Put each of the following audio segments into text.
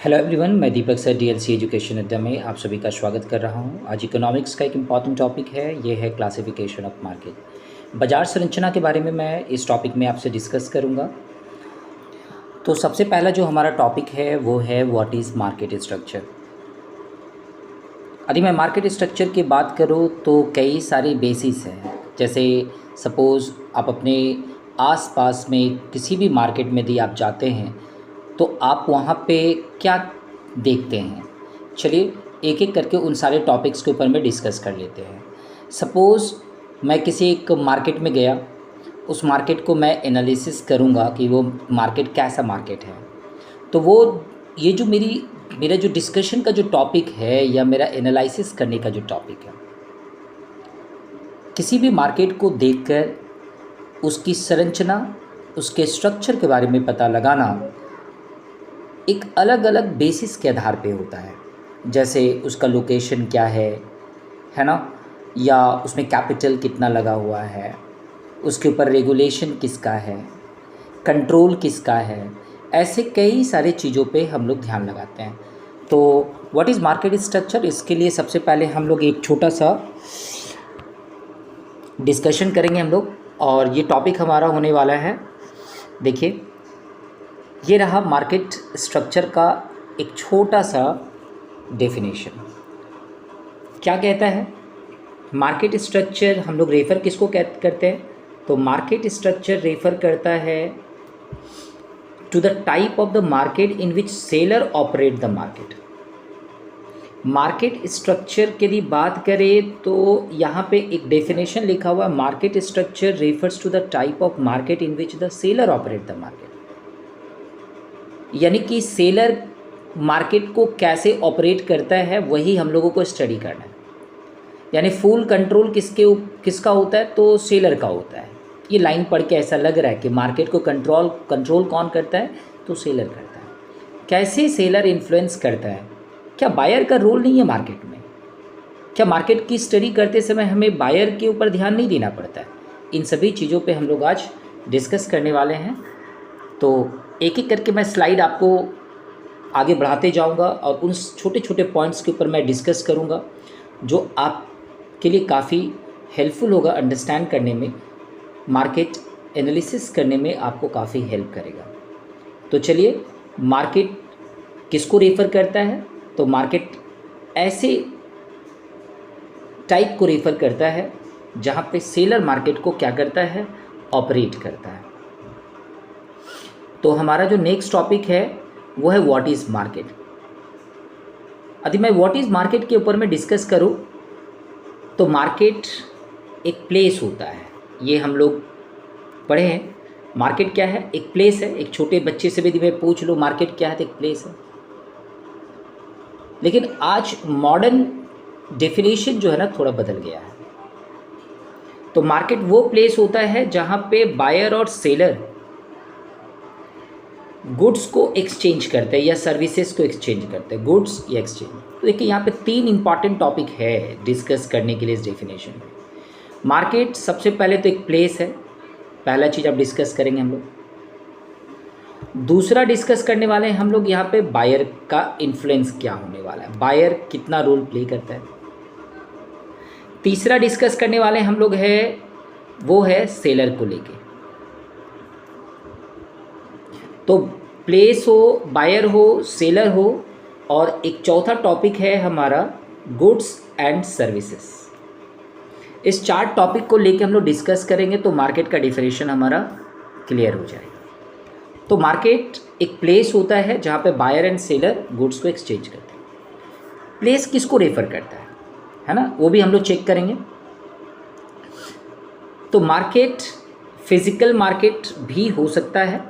Hello everyone, मैं दीपक sir DLC education अड्डा में आप सभी का स्वागत कर रहा हूं। आज इकोनॉमिक्स का एक इम्पॉर्टेंट टॉपिक है, ये है क्लासिफिकेशन ऑफ मार्केट। बाजार संरचना के बारे में मैं इस टॉपिक में आपसे डिस्कस करूंगा। तो सबसे पहला जो हमारा टॉपिक है वो है व्हाट इज़ मार्केट स्ट्रक्चर। यदि मैं मार्केट स्ट्रक्चर की बात करूं तो कई सारे बेसिस हैं। जैसे सपोज़ आप अपने आसपास में किसी भी मार्केट में यदि आप जाते हैं तो आप वहाँ पे क्या देखते हैं। चलिए एक एक करके उन सारे टॉपिक्स के ऊपर में डिस्कस कर लेते हैं। सपोज़ मैं किसी एक मार्केट में गया, उस मार्केट को मैं एनालिसिस करूँगा कि वो मार्केट कैसा मार्केट है। तो वो ये जो मेरा जो डिस्कशन का जो टॉपिक है या मेरा एनालिसिस करने का जो टॉपिक है, किसी भी मार्केट को देखकर उसकी संरचना, उसके स्ट्रक्चर के बारे में पता लगाना एक अलग अलग बेसिस के आधार पे होता है। जैसे उसका लोकेशन क्या है ना, या उसमें कैपिटल कितना लगा हुआ है, उसके ऊपर रेगुलेशन किसका है, कंट्रोल किसका है। ऐसे कई सारे चीज़ों पे हम लोग ध्यान लगाते हैं। तो व्हाट इज़ मार्केट स्ट्रक्चर, इसके लिए सबसे पहले हम लोग एक छोटा सा डिस्कशन करेंगे हम लोग, और ये टॉपिक हमारा होने वाला है। देखिए, ये रहा मार्केट स्ट्रक्चर का एक छोटा सा डेफिनेशन। क्या कहता है मार्केट स्ट्रक्चर? हम लोग रेफ़र किसको करते हैं? तो मार्केट स्ट्रक्चर रेफ़र करता है to the type of the market in which seller operate the market. Market structure की यदि बात करें तो यहाँ पे एक डेफिनेशन लिखा हुआ है, market structure refers to the type of market in which the seller operate the market. यानी कि सेलर मार्केट को कैसे ऑपरेट करता है वही हम लोगों को स्टडी करना है। यानी फुल कंट्रोल किसका होता है? तो सेलर का होता है। ये लाइन पढ़ के ऐसा लग रहा है कि मार्केट को कंट्रोल कौन करता है? तो सेलर करता है। कैसे सेलर इन्फ्लुएंस करता है? क्या बायर का रोल नहीं है मार्केट में? क्या मार्केट की स्टडी करते समय हमें बायर के ऊपर ध्यान नहीं देना पड़ता है? इन सभी चीज़ों पे हम लोग आज डिस्कस करने वाले हैं। तो एक एक करके मैं स्लाइड आपको आगे बढ़ाते जाऊंगा और उन छोटे छोटे पॉइंट्स के ऊपर मैं डिस्कस करूंगा जो आपके लिए काफ़ी हेल्पफुल होगा अंडरस्टैंड करने में, मार्केट एनालिसिस करने में आपको काफ़ी हेल्प करेगा। तो चलिए, मार्केट किसको रेफ़र करता है? तो मार्केट ऐसे टाइप को रेफ़र करता है जहाँ पे सेलर मार्केट को क्या करता है? ऑपरेट करता है। तो हमारा जो नेक्स्ट टॉपिक है वो है व्हाट इज़ मार्केट। यदि मैं व्हाट इज़ मार्केट के ऊपर में डिस्कस करूँ तो मार्केट एक प्लेस होता है। ये हम लोग पढ़े हैं। मार्केट क्या है? एक प्लेस है। एक छोटे बच्चे से भी यदि मैं पूछ लूँ मार्केट क्या है तो एक प्लेस है। लेकिन आज मॉडर्न डेफिनेशन जो है ना थोड़ा बदल गया है। तो मार्केट वो प्लेस होता है जहाँ पे बायर और सेलर गुड्स को एक्सचेंज करते हैं या सर्विसेज को एक्सचेंज करते हैं, गुड्स या एक्सचेंज। तो देखिए, यहाँ पे 3 इंपॉर्टेंट टॉपिक है डिस्कस करने के लिए इस डेफिनेशन में। मार्केट सबसे पहले तो एक प्लेस है, पहला चीज़ आप डिस्कस करेंगे हम लोग। दूसरा डिस्कस करने वाले हैं हम लोग यहाँ पे बायर का इन्फ्लुएंस क्या होने वाला है, बायर कितना रोल प्ले करता है। तीसरा डिस्कस करने वाले हम लोग है वो है सेलर को लेके। तो प्लेस हो, बायर हो, सेलर हो, और एक चौथा टॉपिक है हमारा गुड्स एंड सर्विसेज। इस 4 टॉपिक को लेके हम लोग डिस्कस करेंगे तो मार्केट का डिफिनेशन हमारा क्लियर हो जाएगा। तो मार्केट एक प्लेस होता है जहाँ पे बायर एंड सेलर गुड्स को एक्सचेंज करते हैं। प्लेस किसको रेफर करता है ना, वो भी हम लोग चेक करेंगे। तो मार्केट फिजिकल मार्केट भी हो सकता है,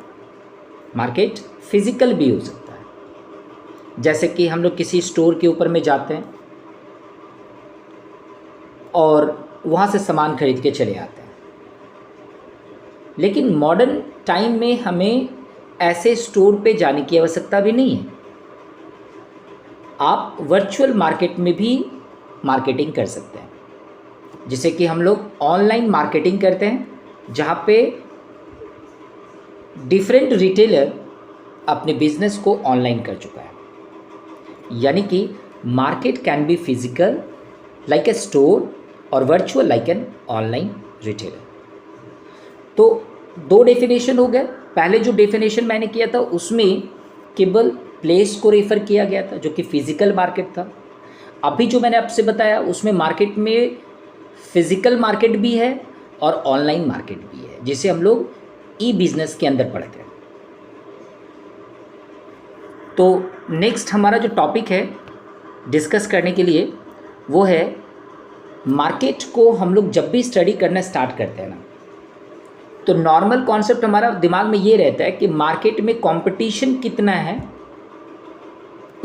मार्केट फिजिकल भी हो सकता है। जैसे कि हम लोग किसी स्टोर के ऊपर में जाते हैं और वहाँ से सामान खरीद के चले आते हैं। लेकिन मॉडर्न टाइम में हमें ऐसे स्टोर पे जाने की आवश्यकता भी नहीं है। आप वर्चुअल मार्केट में भी मार्केटिंग कर सकते हैं, जिसे कि हम लोग ऑनलाइन मार्केटिंग करते हैं, जहाँ पे डिफरेंट रिटेलर अपने बिजनेस को ऑनलाइन कर चुका है। यानी कि market can be physical like a store और virtual like an online retailer. तो दो डेफिनेशन हो गए। पहले जो डेफिनेशन मैंने किया था उसमें केवल प्लेस को रेफर किया गया था जो कि फिजिकल मार्केट था। अभी जो मैंने आपसे बताया उसमें मार्केट में फिजिकल मार्केट भी है और ऑनलाइन मार्केट भी है, जिसे हम लोग ई बिजनेस के अंदर पढ़ते हैं। तो नेक्स्ट हमारा जो टॉपिक है डिस्कस करने के लिए वो है, मार्केट को हम लोग जब भी स्टडी करना स्टार्ट करते हैं ना, तो नॉर्मल कॉन्सेप्ट हमारा दिमाग में ये रहता है कि मार्केट में कंपटीशन कितना है,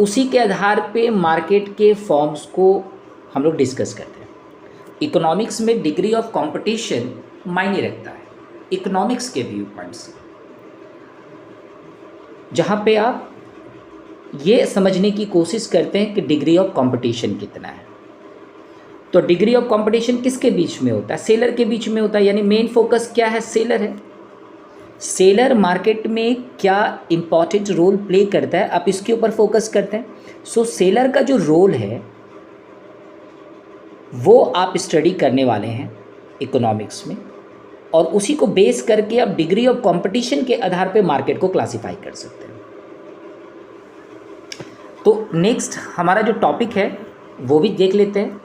उसी के आधार पे मार्केट के फॉर्म्स को हम लोग डिस्कस करते हैं। इकोनॉमिक्स में डिग्री ऑफ कंपटीशन मायने रखता है इकोनॉमिक्स के व्यू पॉइंट से, जहाँ पे आप ये समझने की कोशिश करते हैं कि डिग्री ऑफ कंपटीशन कितना है। तो डिग्री ऑफ कंपटीशन किसके बीच में होता है? सेलर के बीच में होता है। यानी मेन फोकस क्या है? सेलर है। सेलर मार्केट में क्या इम्पॉर्टेंट रोल प्ले करता है, आप इसके ऊपर फोकस करते हैं। सो सेलर का जो रोल है वो आप स्टडी करने वाले हैं इकोनॉमिक्स में, और उसी को बेस करके आप डिग्री ऑफ कंपटीशन के आधार पे मार्केट को क्लासिफाई कर सकते हैं। तो नेक्स्ट हमारा जो टॉपिक है वो भी देख लेते हैं।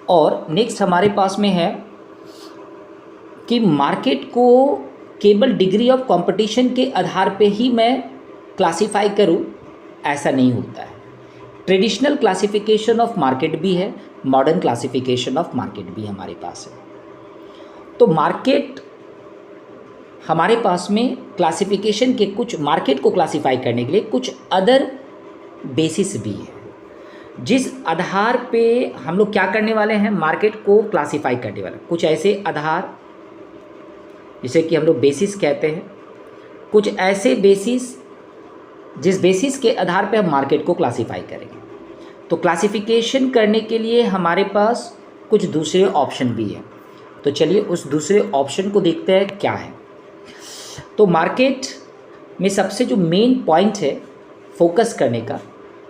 और नेक्स्ट हमारे पास में है कि मार्केट को केवल डिग्री ऑफ कंपटीशन के आधार पे ही मैं क्लासिफाई करूं, ऐसा नहीं होता है। ट्रेडिशनल क्लासिफिकेशन ऑफ मार्केट भी है, मॉडर्न क्लासिफिकेशन ऑफ मार्केट भी हमारे पास है। तो मार्केट हमारे पास में क्लासिफिकेशन के कुछ, मार्केट को क्लासिफाई करने के लिए कुछ अदर बेसिस भी है, जिस आधार पे हम लोग क्या करने वाले हैं, मार्केट को क्लासिफाई करने वाले कुछ ऐसे आधार जिसे कि हम लोग बेसिस कहते हैं, कुछ ऐसे बेसिस जिस बेसिस के आधार पे हम मार्केट को क्लासिफाई करेंगे। तो क्लासिफिकेशन करने के लिए हमारे पास कुछ दूसरे ऑप्शन भी हैं। तो चलिए उस दूसरे ऑप्शन को देखते हैं क्या है। तो मार्केट में सबसे जो मेन पॉइंट है फोकस करने का,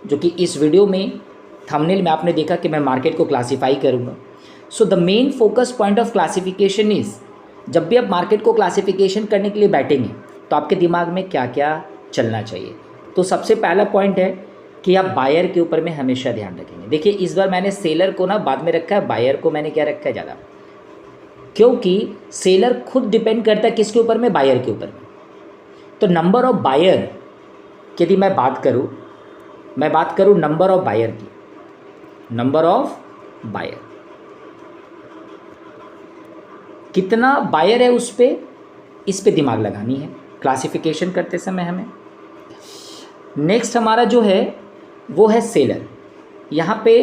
जो कि इस वीडियो में थंबनेल में आपने देखा कि मैं मार्केट को क्लासिफाई करूँगा। So the main focus point of classification is, जब भी आप मार्केट को क्लासिफिकेशन करने के लिए बैठेंगे तो आपके दिमाग में क्या क्या चलना चाहिए। तो सबसे पहला पॉइंट है कि आप बायर के ऊपर में हमेशा ध्यान रखेंगे। देखिए इस बार मैंने सेलर को ना बाद में रखा है, बायर को मैंने क्या रखा है ज़्यादा, क्योंकि सेलर खुद डिपेंड करता है किसके ऊपर में, बायर के ऊपर में। तो नंबर ऑफ बायर, यदि मैं बात करूँ नंबर ऑफ बायर की, नंबर ऑफ बायर कितना बायर है उस पर, इस पे दिमाग लगानी है क्लासिफिकेशन करते समय हमें। नेक्स्ट हमारा जो है वो है सेलर। यहाँ पे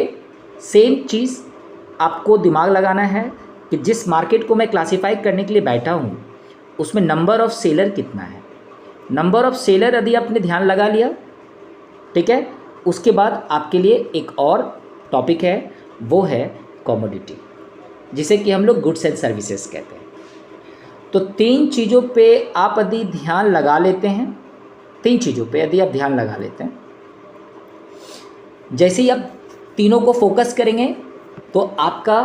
सेम चीज़ आपको दिमाग लगाना है कि जिस मार्केट को मैं क्लासिफाई करने के लिए बैठा हूँ उसमें नंबर ऑफ़ सेलर कितना है। नंबर ऑफ़ सेलर यदि आपने ध्यान लगा लिया, ठीक है, उसके बाद आपके लिए एक और टॉपिक है, वो है कमोडिटी, जिसे कि हम लोग गुड्स एंड सर्विसेज कहते हैं। तो तीन चीज़ों पे आप यदि ध्यान लगा लेते हैं, तीन चीज़ों पे यदि आप ध्यान लगा लेते हैं, जैसे ही आप तीनों को फोकस करेंगे तो आपका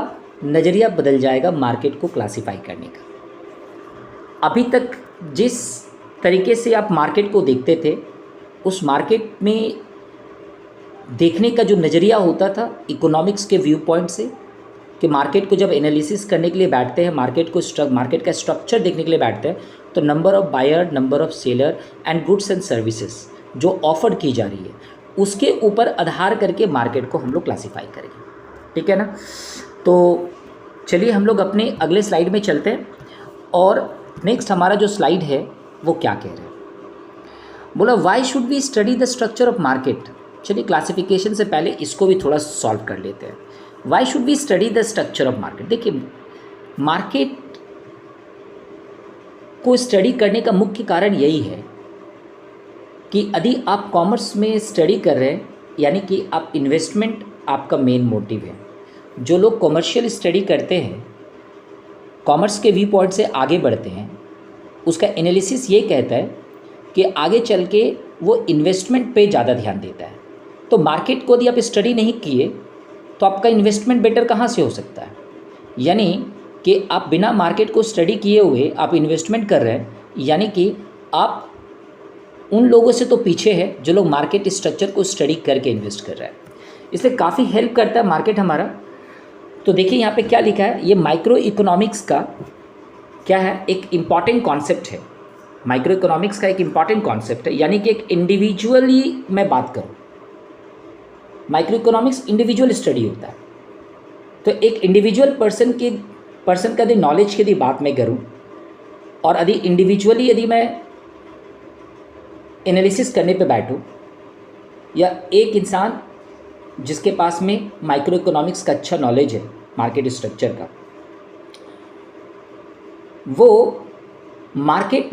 नज़रिया बदल जाएगा मार्केट को क्लासिफाई करने का। अभी तक जिस तरीके से आप मार्केट को देखते थे, उस मार्केट में देखने का जो नज़रिया होता था इकोनॉमिक्स के व्यू पॉइंट से, कि मार्केट को जब एनालिसिस करने के लिए बैठते हैं, मार्केट का स्ट्रक्चर देखने के लिए बैठते हैं, तो number of buyer, number of seller and goods and services जो ऑफर की जा रही है उसके ऊपर आधार करके मार्केट को हम लोग क्लासिफाई करेंगे, ठीक है ना। तो चलिए हम लोग अपने अगले स्लाइड में चलते हैं। और नेक्स्ट हमारा जो स्लाइड है वो क्या कह रहे हैं, बोला why should we study the structure of market. चलिए क्लासिफिकेशन से पहले इसको भी थोड़ा सॉल्व कर लेते हैं। Why should we study the structure of market. देखिए मार्केट को स्टडी करने का मुख्य कारण यही है कि यदि आप कॉमर्स में स्टडी कर रहे हैं, यानी कि आप इन्वेस्टमेंट आपका मेन मोटिव है। जो लोग कॉमर्शियल स्टडी करते हैं, कॉमर्स के व्यू पॉइंट से आगे बढ़ते हैं, उसका एनालिसिस ये कहता है कि आगे चल के वो इन्वेस्टमेंट पे ज़्यादा ध्यान देता है। तो मार्केट को यदि आप स्टडी नहीं किए तो आपका इन्वेस्टमेंट बेटर कहाँ से हो सकता है। यानी कि आप बिना मार्केट को स्टडी किए हुए आप इन्वेस्टमेंट कर रहे हैं, यानी कि आप उन लोगों से तो पीछे है जो लोग मार्केट स्ट्रक्चर को स्टडी करके इन्वेस्ट कर रहे हैं। इसलिए काफ़ी हेल्प करता है मार्केट हमारा। तो देखिए यहाँ पे क्या लिखा है, ये माइक्रो इकोनॉमिक्स का क्या है, एक इम्पॉर्टेंट कॉन्सेप्ट है। माइक्रो इकोनॉमिक्स का एक इम्पॉर्टेंट कॉन्सेप्ट है, यानी कि एक इंडिविजुअली मैं बात करूँ, माइक्रो इकोनॉमिक्स इंडिविजुअल स्टडी होता है। तो एक इंडिविजुअल पर्सन का यदि नॉलेज की यदि बात मैं करूँ और यदि इंडिविजुअली यदि मैं एनालिसिस करने पे बैठूँ, या एक इंसान जिसके पास में माइक्रो इकोनॉमिक्स का अच्छा नॉलेज है मार्केट स्ट्रक्चर का, वो मार्केट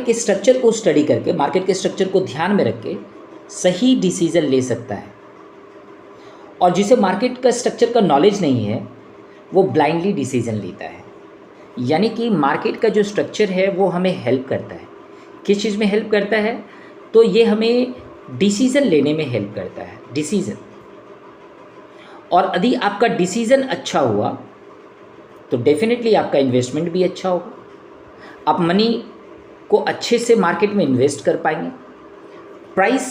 के स्ट्रक्चर को स्टडी करके, मार्केट के स्ट्रक्चर को ध्यान में रख के सही डिसीज़न ले सकता है। और जिसे मार्केट का स्ट्रक्चर का नॉलेज नहीं है वो ब्लाइंडली डिसीज़न लेता है। यानी कि मार्केट का जो स्ट्रक्चर है वो हमें हेल्प करता है। किस चीज़ में हेल्प करता है, तो ये हमें डिसीज़न लेने में हेल्प करता है, डिसीज़न। और यदि आपका डिसीज़न अच्छा हुआ तो डेफिनेटली आपका इन्वेस्टमेंट भी अच्छा होगा, आप मनी को अच्छे से मार्केट में इन्वेस्ट कर पाएंगे। प्राइस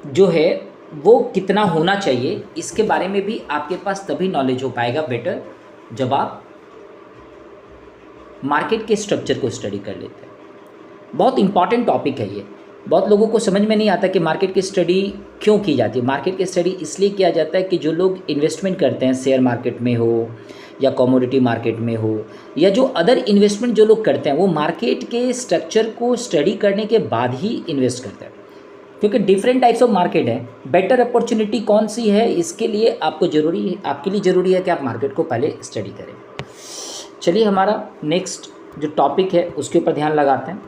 जो है वो कितना होना चाहिए इसके बारे में भी आपके पास तभी नॉलेज हो पाएगा बेटर, जब आप मार्केट के स्ट्रक्चर को स्टडी कर लेते हैं। बहुत इंपॉर्टेंट टॉपिक है ये। बहुत लोगों को समझ में नहीं आता कि मार्केट की स्टडी क्यों की जाती है। मार्केट की स्टडी इसलिए किया जाता है कि जो लोग इन्वेस्टमेंट करते हैं, शेयर मार्केट में हो या कमोडिटी मार्केट में हो, या जो अदर इन्वेस्टमेंट जो लोग करते हैं, वो मार्केट के स्ट्रक्चर को स्टडी करने के बाद ही इन्वेस्ट करते हैं। क्योंकि डिफरेंट टाइप्स ऑफ मार्केट है, बेटर अपॉर्चुनिटी कौन सी है इसके लिए आपके लिए ज़रूरी है कि आप मार्केट को पहले स्टडी करें। चलिए हमारा नेक्स्ट जो टॉपिक है उसके ऊपर ध्यान लगाते हैं।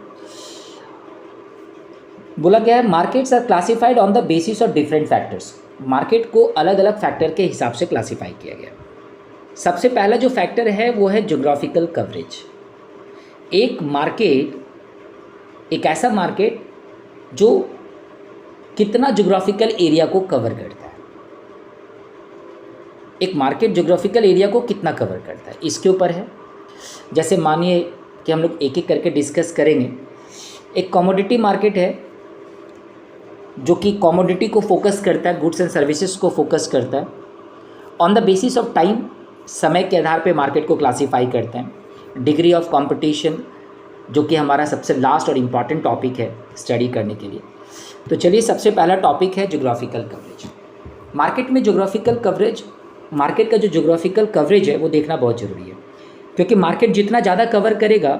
बोला गया है markets are classified on the basis of different factors. Market को अलग अलग फैक्टर के हिसाब से क्लासीफाई किया गया। सबसे पहला जो फैक्टर है वो है ज्योग्राफिकल कवरेज। एक ऐसा मार्केट जो कितना ज्योग्राफिकल एरिया को कवर करता है। एक मार्केट ज्योग्राफिकल एरिया को कितना कवर करता है इसके ऊपर है। जैसे मानिए कि हम लोग एक एक करके डिस्कस करेंगे। एक कमोडिटी मार्केट है जो कि कमोडिटी को फोकस करता है, गुड्स एंड सर्विसेज को फोकस करता है। On the basis of time, समय के आधार पे मार्केट को क्लासीफाई करते हैं। डिग्री ऑफ कंपटीशन, जो कि हमारा सबसे लास्ट और इम्पॉर्टेंट टॉपिक है स्टडी करने के लिए। तो चलिए सबसे पहला टॉपिक है ज्योग्राफिकल कवरेज। मार्केट में मार्केट का जो ज्योग्राफिकल कवरेज है वो देखना बहुत ज़रूरी है, क्योंकि मार्केट जितना ज़्यादा कवर करेगा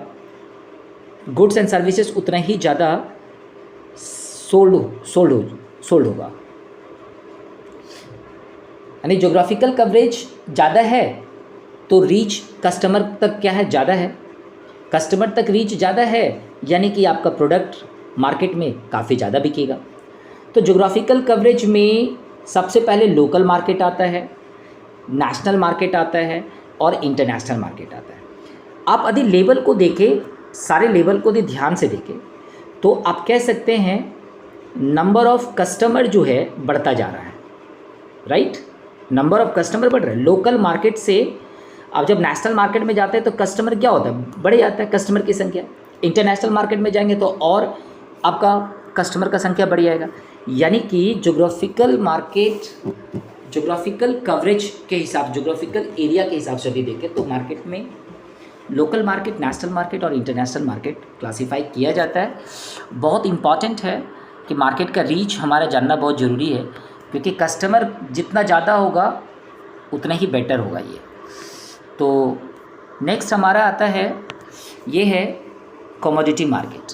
गुड्स एंड सर्विसेज उतना ही ज़्यादा सोल्ड होगा। यानी ज्योग्राफिकल कवरेज ज़्यादा है तो रीच कस्टमर तक क्या है, ज़्यादा है। कस्टमर तक रीच ज़्यादा है यानी कि आपका प्रोडक्ट मार्केट में काफ़ी ज़्यादा बिकेगा। तो ज्योग्राफिकल कवरेज में सबसे पहले लोकल मार्केट आता है, नेशनल मार्केट आता है और इंटरनेशनल मार्केट आता है। आप यदि लेवल को देखें, सारे लेवल को यदि ध्यान से देखें तो आप कह सकते हैं नंबर ऑफ़ कस्टमर जो है बढ़ता जा रहा है, राइट। नंबर ऑफ़ कस्टमर बढ़ रहा है। लोकल मार्केट से अब जब नेशनल मार्केट में जाते हैं तो कस्टमर क्या होता है, बढ़ जाता है कस्टमर की संख्या। इंटरनेशनल मार्केट में जाएंगे तो और आपका कस्टमर का संख्या बढ़ जाएगा। यानी कि ज्योग्राफिकल कवरेज के हिसाब, ज्योग्राफिकल एरिया के हिसाब से भी देखें तो मार्केट में लोकल मार्केट, नेशनल मार्केट और इंटरनेशनल मार्केट क्लासीफाई किया जाता है। बहुत इम्पॉर्टेंट है कि मार्केट का रीच हमारा जानना बहुत ज़रूरी है, क्योंकि कस्टमर जितना ज़्यादा होगा उतना ही बेटर होगा ये। तो नेक्स्ट हमारा आता है, ये है कमोडिटी मार्केट।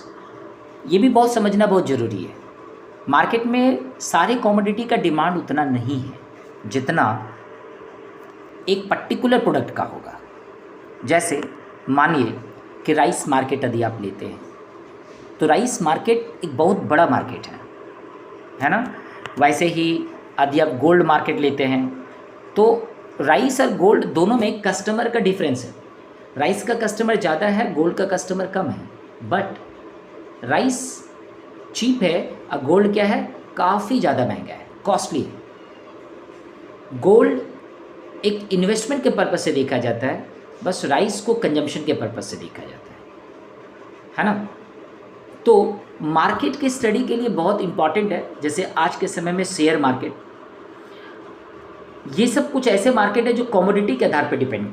ये भी बहुत समझना बहुत ज़रूरी है। मार्केट में सारे कमोडिटी का डिमांड उतना नहीं है जितना एक पर्टिकुलर प्रोडक्ट का होगा। जैसे मानिए कि राइस मार्केट यदि आप लेते हैं तो राइस मार्केट एक बहुत बड़ा मार्केट है ना। वैसे ही यदि आप गोल्ड मार्केट लेते हैं तो राइस और गोल्ड दोनों में कस्टमर का डिफरेंस है। राइस का कस्टमर ज़्यादा है, गोल्ड का कस्टमर कम है। बट राइस चीप है और गोल्ड क्या है, काफ़ी ज़्यादा महंगा है, कॉस्टली है। गोल्ड एक इन्वेस्टमेंट के पर्पज़ से देखा जाता है, बस राइस को कंजम्पशन के पर्पज़ से देखा जाता है ना। तो मार्केट की स्टडी के लिए बहुत इंपॉर्टेंट है, जैसे आज के समय में शेयर मार्केट, ये सब कुछ ऐसे मार्केट है जो कमोडिटी के आधार पर डिपेंड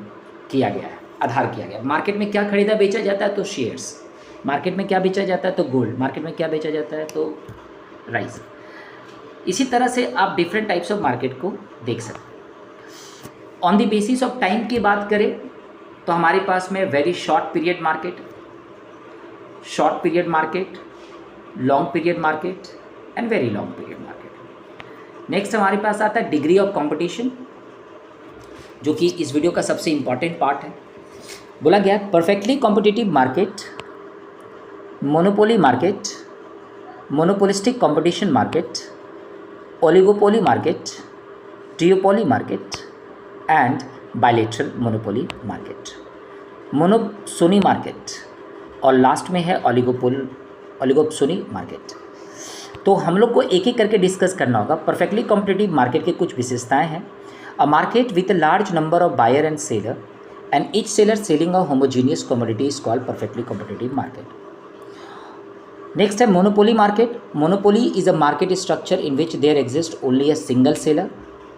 किया गया है, आधार किया गया। मार्केट में क्या खरीदा बेचा जाता है, तो शेयर्स। मार्केट में क्या बेचा जाता है, तो गोल्ड। मार्केट में क्या बेचा जाता है, तो राइस। इसी तरह से आप डिफरेंट टाइप्स ऑफ मार्केट को देख सकते हैं। On the basis of time की बात करें तो हमारे पास में very short period market, short period market, long period market and very long period market. Next हमारे पास आता है डिग्री ऑफ कंपटीशन, जो कि इस वीडियो का सबसे इंपॉर्टेंट पार्ट है। बोला गया perfectly competitive market, monopoly market, monopolistic competition market, oligopoly market, duopoly market and bilateral monopoly market, monopsony market और लास्ट में है ओलिगोसोनी मार्केट। तो हम लोग को एक एक करके डिस्कस करना होगा। परफेक्टली कॉम्पिटिटिव मार्केट की कुछ विशेषताएं हैं। A market with a large number of buyer and seller and each seller selling a homogeneous commodity is called perfectly competitive market. Next है monopoly market. Monopoly is a market structure in which there exist only a single seller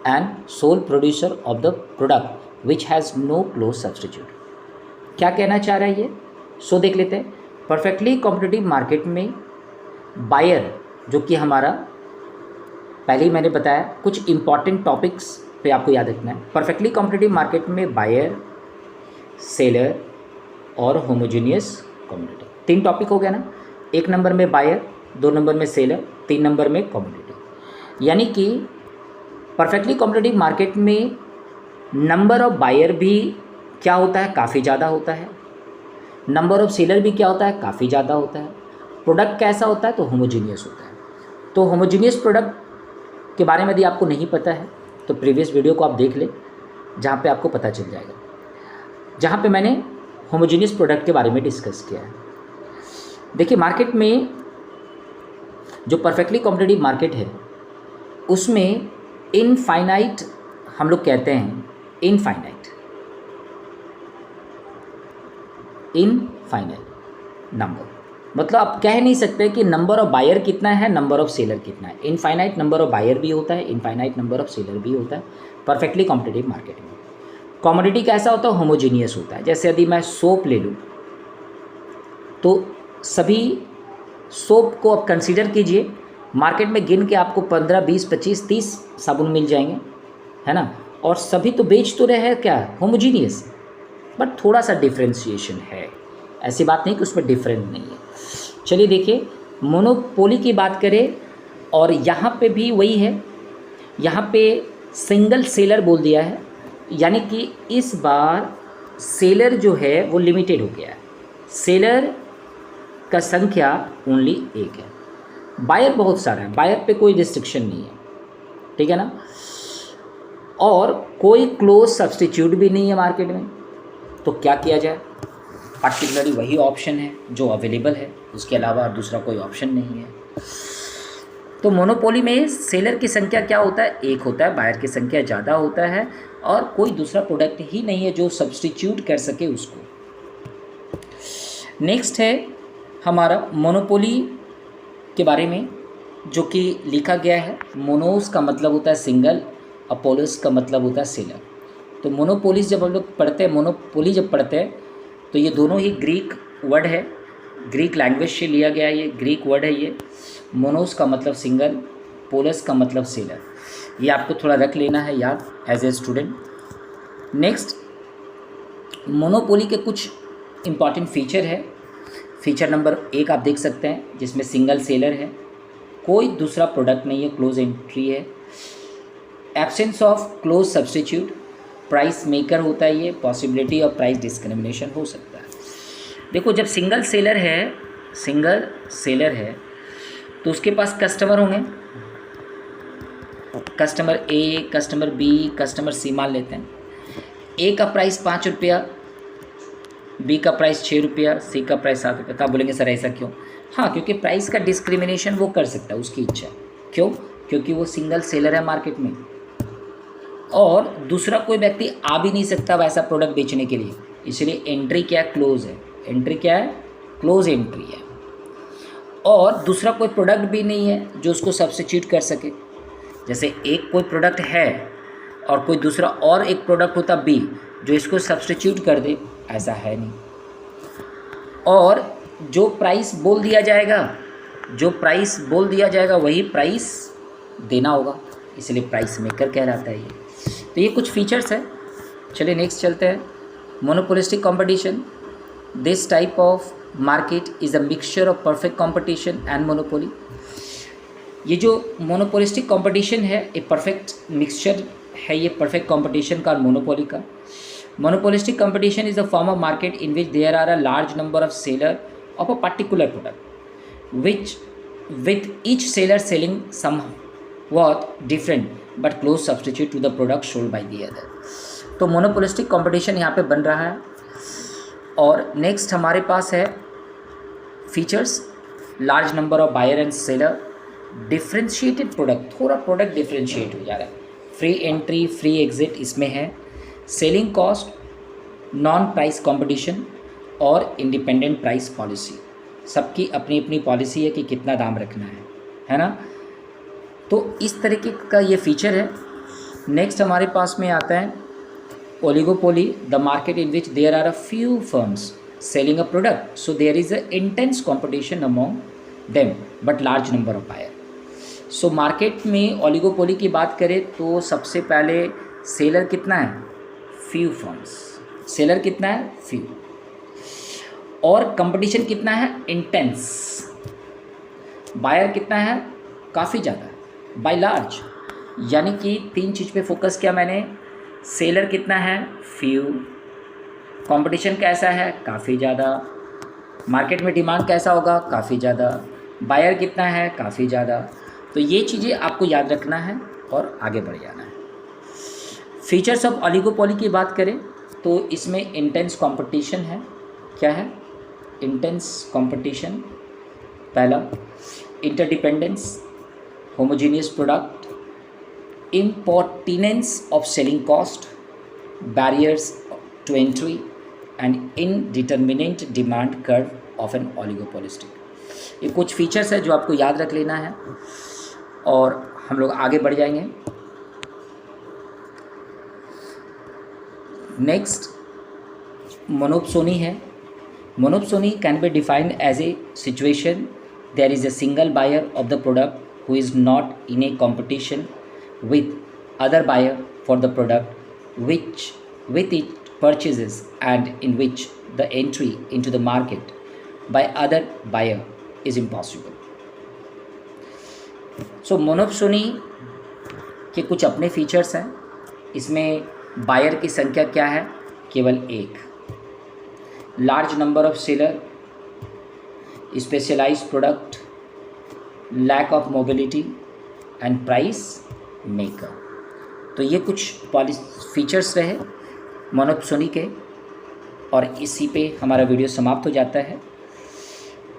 and sole producer of the product which has no close substitute. क्या कहना चाह रहा है ये, सो देख लेते हैं। परफेक्टली कॉम्पिटिटिव मार्केट में बायर, जो कि हमारा पहले ही मैंने बताया, कुछ इंपॉर्टेंट टॉपिक्स पे आपको याद रखना है। परफेक्टली कॉम्पिटिटिव मार्केट में बायर, सेलर और होमोजीनियस कम्युनिटी, 3 टॉपिक हो गया ना। 1 नंबर में बायर, 2 नंबर में सेलर, 3 नंबर में कम्युनिटी। यानी कि परफेक्टली कॉम्पिटिटिव मार्केट में नंबर ऑफ बायर भी क्या होता है, काफ़ी ज़्यादा होता है। नंबर ऑफ सेलर भी क्या होता है, काफ़ी ज़्यादा होता है। प्रोडक्ट कैसा होता है, तो होमोजीनियस होता है। तो होमोजीनियस प्रोडक्ट के बारे में यदि आपको नहीं पता है तो प्रीवियस वीडियो को आप देख लें, जहाँ पे आपको पता चल जाएगा, जहाँ पे मैंने होमोजीनियस प्रोडक्ट के बारे में डिस्कस किया है। देखिए मार्केट में जो परफेक्टली कॉम्पिटिटिव मार्केट है उसमें इनफाइनाइट, हम लोग कहते हैं इनफाइनाइट नंबर, मतलब आप कह नहीं सकते कि नंबर ऑफ बायर कितना है, नंबर ऑफ सेलर कितना है। इनफाइनाइट नंबर ऑफ बायर भी होता है, इनफाइनाइट नंबर ऑफ सेलर भी होता है परफेक्टली कॉम्पिटिटिव मार्केट में। कमोडिटी कैसा होता है, होमोजीनियस होता है। जैसे यदि मैं सोप ले लूँ तो सभी सोप को आप कंसीडर कीजिए, मार्केट में गिन के आपको 15, 20, 25, 30 साबुन मिल जाएंगे, है ना। और सभी तो बेच तो रहे हैं क्या, होमोजीनियस, बट थोड़ा सा डिफ्रेंशिएशन है। ऐसी बात नहीं कि उसमें डिफरेंट नहीं है। चलिए देखिए, मोनोपोली की बात करें और यहाँ पे भी वही है, यहाँ पे सिंगल सेलर बोल दिया है, यानी कि इस बार सेलर जो है वो लिमिटेड हो गया है। सेलर का संख्या ओनली 1 है, बायर बहुत सारा है, बायर पे कोई रिस्ट्रिक्शन नहीं है, ठीक है ना। और कोई क्लोज सब्सटीट्यूट भी नहीं है मार्केट में। तो क्या किया जाए, पर्टिकुलरली वही ऑप्शन है जो अवेलेबल है, उसके अलावा दूसरा कोई ऑप्शन नहीं है। तो मोनोपोली में सेलर की संख्या क्या होता है, 1 होता है, बायर की संख्या ज़्यादा होता है और कोई दूसरा प्रोडक्ट ही नहीं है जो सब्सटीट्यूट कर सके उसको। नेक्स्ट है हमारा मोनोपोली के बारे में, जो कि लिखा गया है। मोनोस का मतलब होता है सिंगल, अपोलोस का मतलब होता है सेलर। तो मोनोपोलिस जब हम लोग पढ़ते हैं, मोनोपोली जब पढ़ते हैं तो ये दोनों ही ग्रीक वर्ड है, ग्रीक लैंग्वेज से लिया गया है, ये ग्रीक वर्ड है ये। मोनोस का मतलब सिंगल, पोलस का मतलब सेलर, ये आपको थोड़ा रख लेना है याद as a student. Next, monopoly के कुछ इम्पॉर्टेंट फीचर है। फीचर नंबर 1 आप देख सकते हैं, जिसमें सिंगल सेलर है, कोई दूसरा प्रोडक्ट नहीं है, क्लोज एंट्री है, absence of close substitute, price maker होता है ये, पॉसिबिलिटी ऑफ प्राइस डिस्क्रिमिनेशन हो सकता है। देखो जब सिंगल सेलर है तो उसके पास कस्टमर होंगे, कस्टमर ए, कस्टमर बी, कस्टमर सी मान लेते हैं। ए का प्राइस 5 रुपया बी का प्राइस 6 रुपया, सी का प्राइस 7 रुपया। तो आप बोलेंगे सर ऐसा क्यों? हाँ, क्योंकि प्राइस का डिस्क्रिमिनेशन वो कर सकता है, उसकी इच्छा। क्यों? क्योंकि वो सिंगल सेलर है मार्केट में, और दूसरा कोई व्यक्ति आ भी नहीं सकता वैसा प्रोडक्ट बेचने के लिए। इसलिए एंट्री क्या है? क्लोज है। एंट्री क्या है? क्लोज एंट्री है। और दूसरा कोई प्रोडक्ट भी नहीं है जो उसको सब्स्टिट्यूट कर सके। जैसे एक कोई प्रोडक्ट है और कोई दूसरा और एक प्रोडक्ट होता बी जो इसको सब्स्टिट्यूट कर दे, ऐसा है नहीं। और जो प्राइस बोल दिया जाएगा वही प्राइस देना होगा, इसलिए प्राइस मेकर कहलाता है ये। तो ये कुछ फीचर्स है। चलिए नेक्स्ट चलते हैं। Monopolistic competition, this type of market is a mixture of perfect competition and monopoly. ये जो मोनोपोलिस्टिक कंपटीशन है ये परफेक्ट मिक्सचर है, ये परफेक्ट कंपटीशन का और मोनोपोली का। Monopolistic competition is a form of market in which there are a large number of seller of a particular product which with each seller selling somewhat different but close substitute to the product sold by the other। तो monopolistic competition यहाँ पे बन रहा है। और next हमारे पास है features, large number of buyer and seller, differentiated product, थोड़ा प्रोडक्ट डिफ्रेंशिएट हो जा रहा है, फ्री एंट्री फ्री एग्जिट इसमें है, selling cost, non price competition और इंडिपेंडेंट प्राइस पॉलिसी। सबकी अपनी अपनी पॉलिसी है कि कितना दाम रखना है ना। तो इस तरीके का ये फीचर है। नेक्स्ट हमारे पास में आता है oligopoly, the market in which there are a few firms selling a product, so there is a intense competition among them but large number of buyer. So market में ओलिगोपोली की बात करें तो सबसे पहले सेलर कितना है? Few firms. सेलर कितना है? फ्यू। और कंपटीशन कितना है? इंटेंस। बायर कितना है? काफ़ी ज़्यादा, बाय लार्ज। यानी कि 3 चीज़ पे फोकस किया मैंने। सेलर कितना है? फ्यू। कंपटीशन कैसा है? काफ़ी ज़्यादा। मार्केट में डिमांड कैसा होगा? काफ़ी ज़्यादा। बायर कितना है? काफ़ी ज़्यादा। तो ये चीज़ें आपको याद रखना है और आगे बढ़ जाना है। फीचर्स ऑफ ओलिगोपोली की बात करें तो इसमें इंटेंस कंपटीशन है। क्या है? Intense competition. पहला, interdependence, homogeneous product, importance of selling cost, barriers to entry and indeterminate demand curve of an oligopolistic. ये कुछ फीचर्स है जो आपको याद रख लेना है और हम लोग आगे बढ़ जाएंगे। नेक्स्ट मोनोपोली है। Monopsony can be defined as a situation there is a single buyer of the product who is not in a competition with other buyer for the product which with it purchases and in which the entry into the market by other buyer is impossible। So monopoly के कुछ अपने features हैं। इसमें buyer की संख्या क्या है? केवल एक। Large number of seller, specialized product, lack of mobility and price maker. तो ये कुछ फीचर्स रहे मोनोपोली के, और इसी पे हमारा वीडियो समाप्त हो जाता है।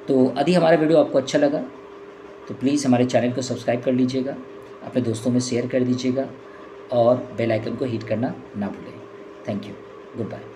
तो यदि हमारा वीडियो आपको अच्छा लगा तो प्लीज़ हमारे चैनल को सब्सक्राइब कर लीजिएगा, अपने दोस्तों में शेयर कर दीजिएगा और बेल आइकन को हिट करना ना भूलें। Thank you, good bye.